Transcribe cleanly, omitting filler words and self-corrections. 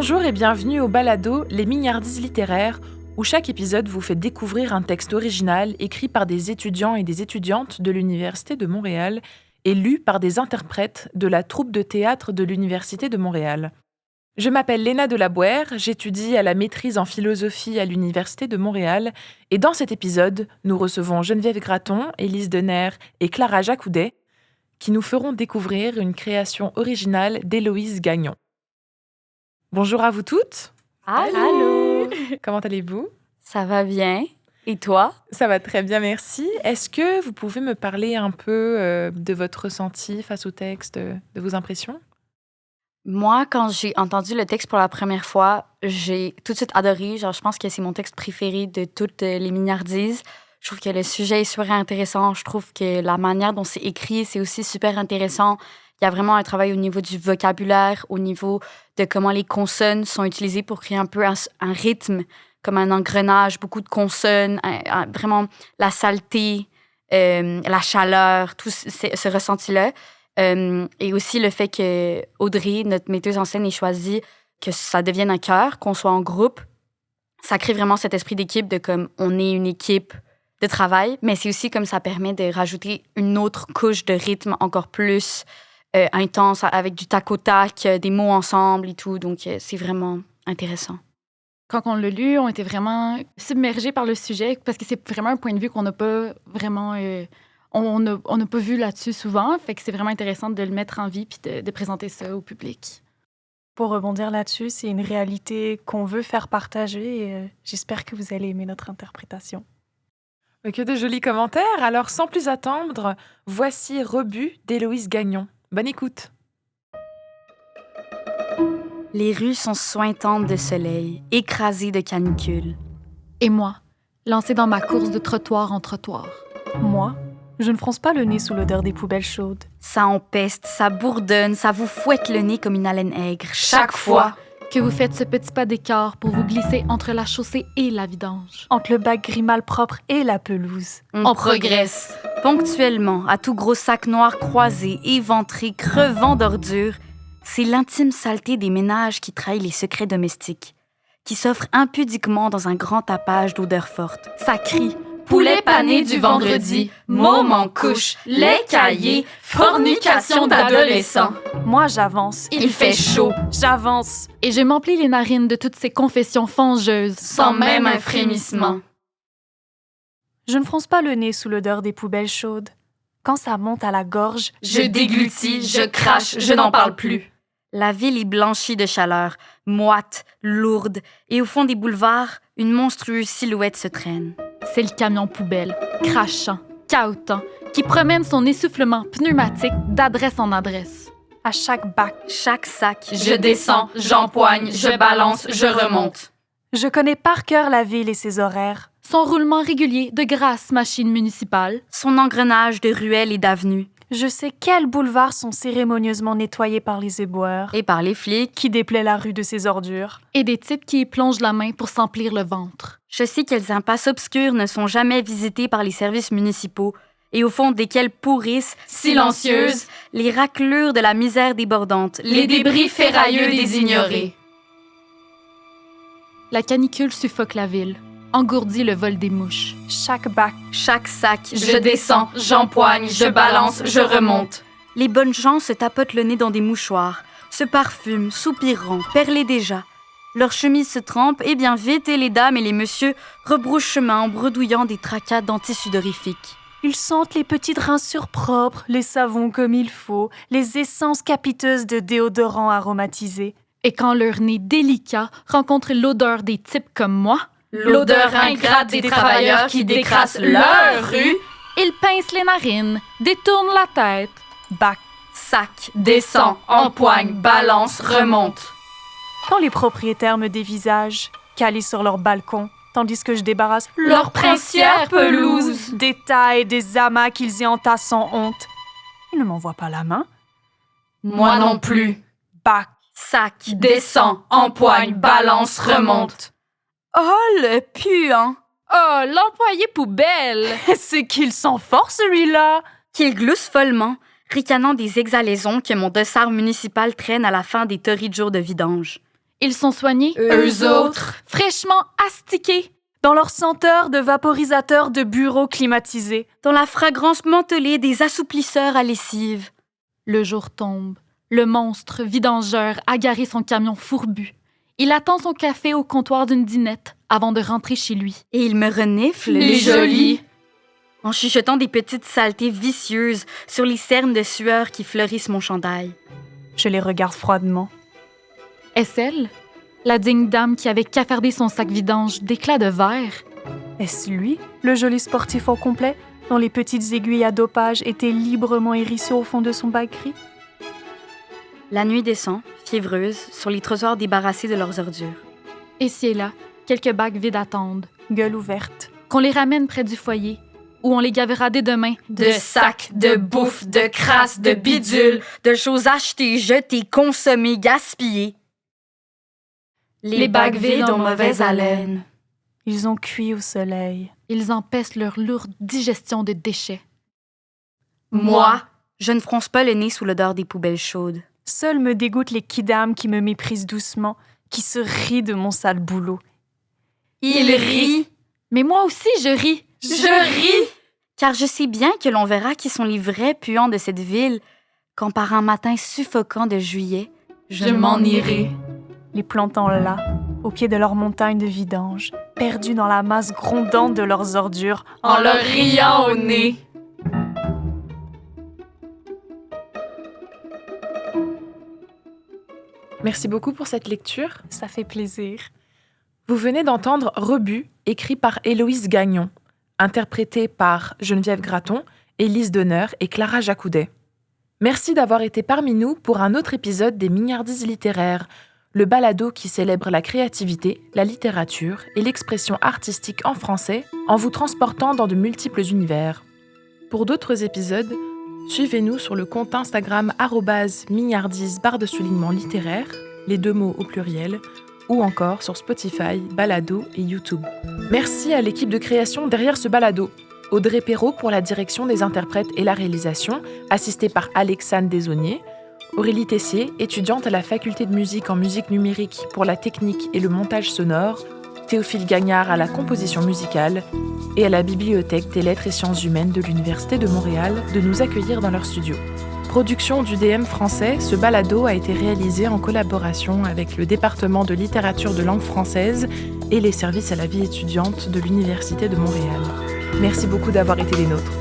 Bonjour et bienvenue au balado Les Mignardises littéraires, où chaque épisode vous fait découvrir un texte original écrit par des étudiants et des étudiantes de l'Université de Montréal et lu par des interprètes de la troupe de théâtre de l'Université de Montréal. Je m'appelle Léna Delabouère, j'étudie à la maîtrise en philosophie à l'Université de Montréal et dans cet épisode, nous recevons Geneviève Gratton, Élise Dener et Clara Jacoudet qui nous feront découvrir une création originale d'Héloïse Gagnon. Bonjour à vous toutes. Allô! Comment allez-vous? Ça va bien. Et toi? Ça va très bien, merci. Est-ce que vous pouvez me parler un peu de votre ressenti face au texte, de vos impressions? Moi, quand j'ai entendu le texte pour la première fois, j'ai tout de suite adoré. Je pense que c'est mon texte préféré de toutes les Mignardises. Je trouve que le sujet est super intéressant. Je trouve que la manière dont c'est écrit, c'est aussi super intéressant. Il y a vraiment un travail au niveau du vocabulaire, au niveau de comment les consonnes sont utilisées pour créer un peu un rythme, comme un engrenage, beaucoup de consonnes, vraiment la saleté, la chaleur, tout ce ressenti-là. Et aussi le fait que Audrey, notre metteuse en scène, ait choisi que ça devienne un chœur, qu'on soit en groupe. Ça crée vraiment cet esprit d'équipe de comme on est une équipe de travail, mais c'est aussi comme ça permet de rajouter une autre couche de rythme encore plus intense, avec du tac au tac, des mots ensemble et tout. Donc, c'est vraiment intéressant. Quand on l'a lu, on était vraiment submergés par le sujet parce que c'est vraiment un point de vue qu'on n'a pas vraiment... on n'a pas vu là-dessus souvent. Fait que c'est vraiment intéressant de le mettre en vie puis de présenter ça au public. Pour rebondir là-dessus, c'est une réalité qu'on veut faire partager et j'espère que vous allez aimer notre interprétation. Que de jolis commentaires. Alors, sans plus attendre, voici Rebut d'Héloïse Gagnon. Bonne écoute. Les rues sont sointantes de soleil, écrasées de canicule. Et moi, lancée dans ma course de trottoir en trottoir. Moi, je ne fronce pas le nez sous l'odeur des poubelles chaudes. Ça empeste, ça bourdonne, ça vous fouette le nez comme une haleine aigre, chaque fois que vous faites ce petit pas d'écart pour vous glisser entre la chaussée et la vidange. Entre le bac gris malpropre et la pelouse. On progresse. Ponctuellement, à tout gros sac noir croisé, éventré, crevant d'ordures, c'est l'intime saleté des ménages qui trahit les secrets domestiques, qui s'offre impudiquement dans un grand tapage d'odeurs fortes. Ça crie « poulet pané du vendredi, môme en couche, lait caillé, fornication d'adolescents ». Moi, j'avance. Il fait chaud. J'avance. Et je m'emplis les narines de toutes ces confessions fangeuses. Sans même un frémissement. Je ne fronce pas le nez sous l'odeur des poubelles chaudes. Quand ça monte à la gorge, je déglutis, je crache, je n'en parle plus. La ville est blanchie de chaleur, moite, lourde, et au fond des boulevards, une monstrueuse silhouette se traîne. C'est le camion poubelle, crachant, cahotant, qui promène son essoufflement pneumatique d'adresse en adresse. À chaque bac, chaque sac, je descends, j'empoigne, je balance, je remonte. Je connais par cœur la ville et ses horaires. Son roulement régulier de grasses machines municipales. Son engrenage de ruelles et d'avenues. Je sais quels boulevards sont cérémonieusement nettoyés par les éboueurs. Et par les flics. Qui déplaient la rue de ses ordures. Et des types qui y plongent la main pour s'emplir le ventre. Je sais quelles impasses obscures ne sont jamais visitées par les services municipaux et au fond desquelles pourrissent, silencieuses, les raclures de la misère débordante, les débris ferrailleux des ignorés. La canicule suffoque la ville, engourdit le vol des mouches. Chaque bac, chaque sac, je descends, j'empoigne, je balance, je remonte. Les bonnes gens se tapotent le nez dans des mouchoirs, se parfument, soupirant, perlés déjà. Leurs chemises se trempent et bien vite et les dames et les messieurs rebroussent chemin en bredouillant des tracas d'antisudorifiques. Ils sentent les petites rincures propres, les savons comme il faut, les essences capiteuses de déodorants aromatisés. Et quand leur nez délicat rencontre l'odeur des types comme moi, l'odeur ingrate des travailleurs qui décrassent leur rue, ils pincent les narines, détournent la tête. Bac, sac, descend, empoigne, balance, remonte. Quand les propriétaires me dévisagent, calés sur leur balcon, tandis que je débarrasse leur princière pelouse des tas et des amas qu'ils y entassent sans honte. Ils ne m'envoient pas la main. Moi non plus. Bac, sac, descend, empoigne, balance, remonte. Oh, le puant! Oh, l'employé poubelle! C'est qu'il sent fort, celui-là! Qu'il glousse follement, ricanant des exhalaisons que mon dossard municipal traîne à la fin des torrides jours de vidange. Ils sont soignés, Eux autres. fraîchement astiqués. Dans leur senteur de vaporisateurs de bureaux climatisés. Dans la fragrance mentholée des assouplisseurs à lessive. Le jour tombe. Le monstre vidangeur a garé son camion fourbu. Il attend son café au comptoir d'une dînette avant de rentrer chez lui. Et il me renifle Les jolis. en chuchotant des petites saletés vicieuses sur les cernes de sueur qui fleurissent mon chandail. Je les regarde froidement. Est-ce elle? La digne dame qui avait cafardé son sac vidange d'éclats de verre? Est-ce lui, le joli sportif au complet, dont les petites aiguilles à dopage étaient librement hérissées au fond de son bas gris? La nuit descend, fiévreuse, sur les trottoirs débarrassés de leurs ordures. Ici et là, quelques bacs vides attendent. Gueule ouverte. Qu'on les ramène près du foyer, où on les gavera dès demain De sacs, de bouffe, de crasse, de bidules, de choses achetées, jetées, consommées, gaspillées. Les bacs vides ont mauvaise haleine. Ils ont cuit au soleil. Ils empêchent leur lourde digestion de déchets. Moi, je ne fronce pas le nez sous l'odeur des poubelles chaudes. Seul me dégoûtent les kidams qui me méprisent doucement, qui se rient de mon sale boulot. Il rit. Mais moi aussi, je ris. Je ris. Car je sais bien que l'on verra qui sont les vrais puants de cette ville quand par un matin suffocant de juillet, je m'en irai. Les plantant là, au pied de leur montagne de vidange, perdus dans la masse grondante de leurs ordures, En leur riant au nez. Merci beaucoup pour cette lecture. ça fait plaisir. Vous venez d'entendre Rebut, écrit par Héloïse Gagnon, interprété par Geneviève Gratton, Élise Deneur et Clara Jacoudet. Merci d'avoir été parmi nous pour un autre épisode des Mignardises littéraires, le balado qui célèbre la créativité, la littérature et l'expression artistique en français en vous transportant dans de multiples univers. Pour d'autres épisodes, suivez-nous sur le compte Instagram @mignardise_littéraire, les 2 mots au pluriel, ou encore sur Spotify, Balado et YouTube. Merci à l'équipe de création derrière ce balado. Audrey Perrault pour la direction des interprètes et la réalisation, assistée par Alexandre Desauniers. Aurélie Tessier, étudiante à la faculté de musique en musique numérique pour la technique et le montage sonore. Théophile Gagnard à la composition musicale. Et à la Bibliothèque des lettres et sciences humaines de l'Université de Montréal de nous accueillir dans leur studio. Production du DM français, ce balado a été réalisé en collaboration avec le département de littérature de langue française et les services à la vie étudiante de l'Université de Montréal. Merci beaucoup d'avoir été des nôtres.